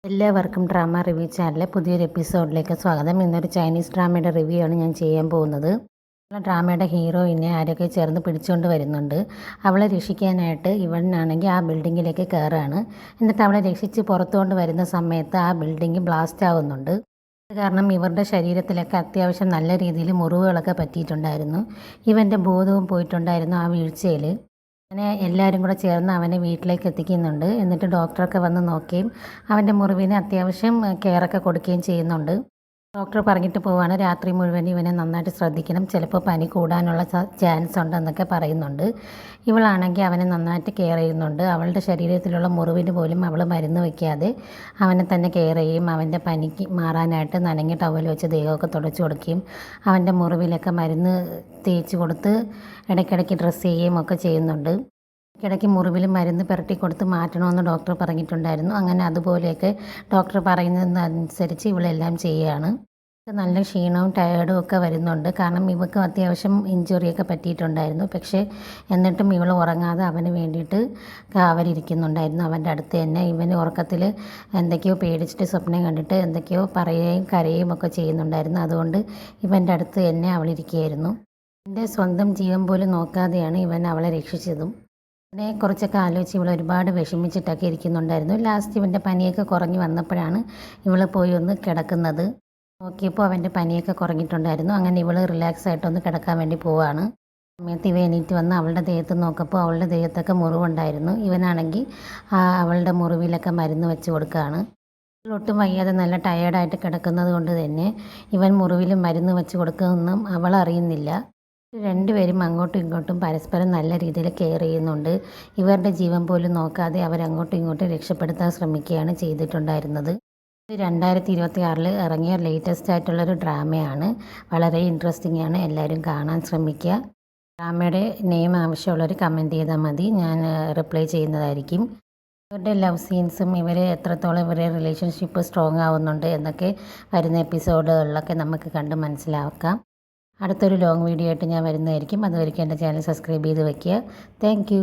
എല്ലാവർക്കും drama review ചാനലിലെ പുതിയൊരു എപ്പിസോഡിലേക്ക് സ്വാഗതം. ഇന്നൊരു ചൈനീസ് ഡ്രാമയുടെ റിവ്യൂ ആണ് ഞാൻ ചെയ്യാൻ പോകുന്നത്. ഡ്രാമയുടെ ഹീറോയിനെ ആരൊക്കെ ചേർന്ന് പിടിച്ചുകൊണ്ട് വരുന്നുണ്ട്. അവളെ രക്ഷിക്കാനായിട്ട് ഇവനാണെങ്കിൽ ആ ബിൽഡിങ്ങിലേക്ക് കയറുകയാണ്. എന്നിട്ട് അവളെ രക്ഷിച്ച് പുറത്തുകൊണ്ട് വരുന്ന സമയത്ത് ആ ബിൽഡിങ് ബ്ലാസ്റ്റ് ആവുന്നുണ്ട്. കാരണം ഇവരുടെ ശരീരത്തിലൊക്കെ അത്യാവശ്യം നല്ല രീതിയിൽ മുറിവുകളൊക്കെ പറ്റിയിട്ടുണ്ടായിരുന്നു. ഇവൻ്റെ ബോധവും പോയിട്ടുണ്ടായിരുന്നു ആ വീഴ്ചയിൽ. അങ്ങനെ എല്ലാവരും കൂടെ ചേർന്ന് അവനെ വീട്ടിലേക്ക് എത്തിക്കുന്നുണ്ട്. എന്നിട്ട് ഡോക്ടറൊക്കെ വന്ന് നോക്കുകയും അവൻ്റെ മുറിവിന് അത്യാവശ്യം കെയറൊക്കെ കൊടുക്കുകയും ചെയ്യുന്നുണ്ട്. ഡോക്ടർ പറഞ്ഞിട്ട് പോവാണ്, രാത്രി മുഴുവൻ ഇവനെ നന്നായിട്ട് ശ്രദ്ധിക്കണം, ചിലപ്പോൾ പനി കൂടാനുള്ള ചാൻസ് ഉണ്ടെന്നൊക്കെ പറയുന്നുണ്ട്. ഇവളാണെങ്കിൽ അവനെ നന്നായിട്ട് കെയർ ചെയ്യുന്നുണ്ട്. അവളുടെ ശരീരത്തിലുള്ള മുറിവിന് പോലും അവൾ മരുന്ന് വയ്ക്കാതെ അവനെ തന്നെ കെയർ ചെയ്യും. അവൻ്റെ പനിക്ക് മാറാനായിട്ട് നനഞ്ഞ ടവൽ വെച്ച് ദേഹമൊക്കെ തുടച്ചു കൊടുക്കുകയും അവൻ്റെ മുറിവിലൊക്കെ മരുന്ന് തേച്ച് കൊടുത്ത് ഇടയ്ക്കിടയ്ക്ക് ഡ്രസ്സ് ചെയ്യുകയും ഒക്കെ ചെയ്യുന്നുണ്ട്. ഇടയ്ക്ക് മുറിവിൽ മരുന്ന് പുരട്ടി കൊടുത്ത് മാറ്റണമെന്ന് ഡോക്ടർ പറഞ്ഞിട്ടുണ്ടായിരുന്നു. അങ്ങനെ അതുപോലെയൊക്കെ ഡോക്ടർ പറയുന്നതനുസരിച്ച് ഇവളെല്ലാം ചെയ്യുകയാണ്. നല്ല ക്ഷീണവും ടയേർഡും ഒക്കെ വരുന്നുണ്ട്. കാരണം ഇവൾക്ക് അത്യാവശ്യം ഇഞ്ചുറിയൊക്കെ പറ്റിയിട്ടുണ്ടായിരുന്നു. പക്ഷേ എന്നിട്ടും ഇവൾ ഉറങ്ങാതെ അവന് വേണ്ടിയിട്ട് കാവലിരിക്കുന്നുണ്ടായിരുന്നു അവൻ്റെ അടുത്ത് തന്നെ. ഇവന് ഉറക്കത്തിൽ എന്തൊക്കെയോ പേടിച്ചിട്ട് സ്വപ്നം കണ്ടിട്ട് എന്തൊക്കെയോ പറയുകയും കരയുകയും ഒക്കെ ചെയ്യുന്നുണ്ടായിരുന്നു. അതുകൊണ്ട് ഇവൻ്റെ അടുത്ത് തന്നെ അവളിരിക്കുകയായിരുന്നു. എൻ്റെ സ്വന്തം ജീവൻ പോലും നോക്കാതെയാണ് ഇവൻ അവളെ രക്ഷിച്ചതും. അതിനെക്കുറിച്ചൊക്കെ ആലോചിച്ച് ഇവൾ ഒരുപാട് വിഷമിച്ചിട്ടൊക്കെ ഇരിക്കുന്നുണ്ടായിരുന്നു. ലാസ്റ്റ് ഇവൻ്റെ പനിയൊക്കെ കുറഞ്ഞ് വന്നപ്പോഴാണ് ഇവൾ പോയി ഒന്ന് കിടക്കുന്നത്. നോക്കിയപ്പോൾ അവൻ്റെ പനിയൊക്കെ കുറഞ്ഞിട്ടുണ്ടായിരുന്നു. അങ്ങനെ ഇവൾ റിലാക്സ് ആയിട്ടൊന്ന് കിടക്കാൻ വേണ്ടി പോവുകയാണ്. സമയത്ത് ഇവ എണീറ്റ് വന്ന് അവളുടെ ദേഹത്ത് നോക്കുമ്പോൾ അവളുടെ ദേഹത്തൊക്കെ മുറിവുണ്ടായിരുന്നു. ഇവനാണെങ്കിൽ അവളുടെ മുറിവിലൊക്കെ മരുന്ന് വെച്ച് കൊടുക്കുകയാണ്. ഒട്ടും വയ്യാതെ നല്ല ടയേർഡായിട്ട് കിടക്കുന്നത് കൊണ്ട് തന്നെ ഇവൻ മുറിവിൽ മരുന്ന് വെച്ച് കൊടുക്കുന്നതൊന്നും അവൾ അറിയുന്നില്ല. രണ്ടുപേരും അങ്ങോട്ടും ഇങ്ങോട്ടും പരസ്പരം നല്ല രീതിയിൽ കെയർ ചെയ്യുന്നുണ്ട്. ഇവരുടെ ജീവൻ പോലും നോക്കാതെ അവരങ്ങോട്ടും ഇങ്ങോട്ടും രക്ഷപ്പെടുത്താൻ ശ്രമിക്കുകയാണ് ചെയ്തിട്ടുണ്ടായിരുന്നത്. 2026 ഇറങ്ങിയ ലേറ്റസ്റ്റ് ആയിട്ടുള്ളൊരു ഡ്രാമയാണ്. വളരെ ഇൻട്രസ്റ്റിംഗ് ആണ്. എല്ലാവരും കാണാൻ ശ്രമിക്കുക. ഡ്രാമയുടെ നെയിം ആവശ്യമുള്ളവർ കമൻറ്റ് ചെയ്താൽ മതി, ഞാൻ റിപ്ലൈ ചെയ്യുന്നതായിരിക്കും. ഇവരുടെ ലവ് സീൻസും ഇവർ എത്രത്തോളം ഇവരുടെ റിലേഷൻഷിപ്പ് സ്ട്രോങ് ആവുന്നുണ്ട് എന്നൊക്കെ വരുന്ന എപ്പിസോഡുകളിലൊക്കെ നമുക്ക് കണ്ട് മനസ്സിലാക്കാം. അടുത്തൊരു ലോങ് വീഡിയോ ആയിട്ട് ഞാൻ വരുന്നതായിരിക്കും. അതുവരെയ്ക്കും എൻ്റെ ചാനൽ സബ്സ്ക്രൈബ് ചെയ്ത് വയ്ക്കുക. താങ്ക്